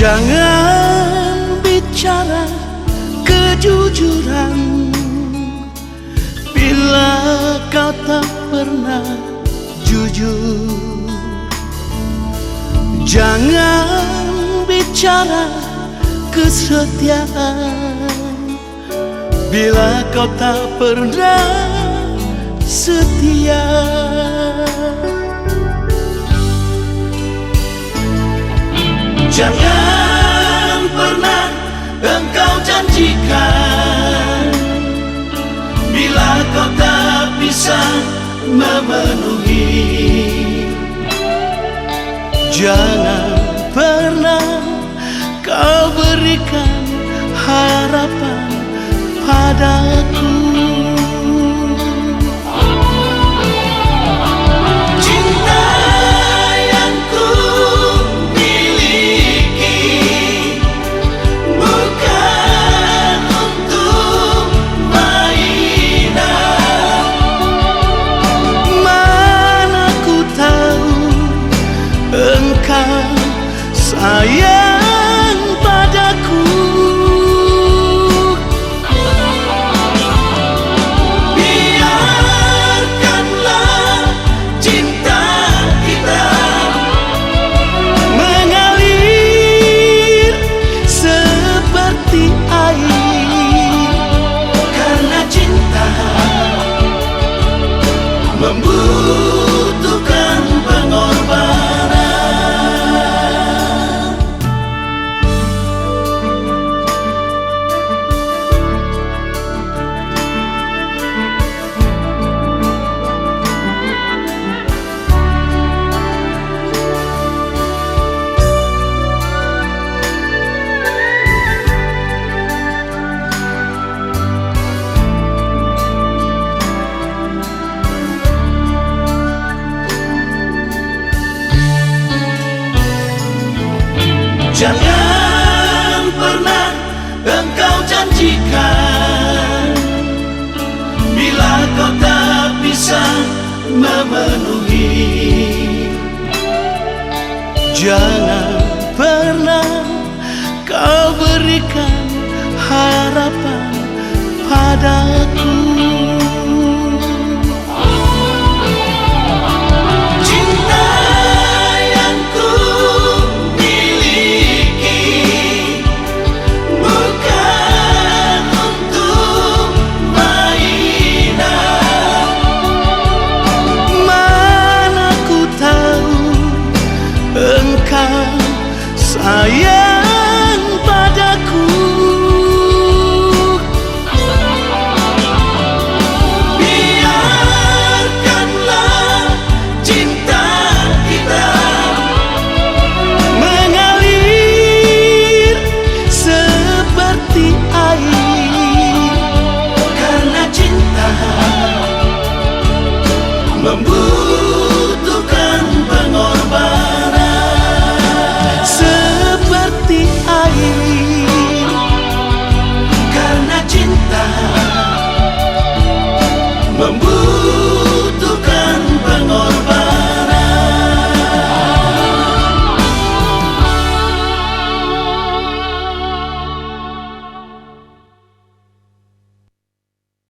Jangan bicara kejujuran bila kau tak pernah jujur. Jangan bicara kesetiaan bila kau tak pernah setia. Jangan pernah engkau janjikan bila kau tak bisa memenuhi. Jangan pernah kau berikan harapan padaku. Cinta yang ku miliki bukan untuk mainan. Mana ku tahu engkau sayang padaku. Biarkanlah cinta kita mengalir seperti air, karena cinta membutuhkan pengorbanan. Jangan pernah engkau janjikan bila kau tak bisa memenuhi. Jangan pernah kau berikan harapan padaku. Sayang padaku. Biarkanlah cinta kita mengalir seperti air, karena cinta membutuhkan pengorbanan. Seperti air, karena cinta membutuhkan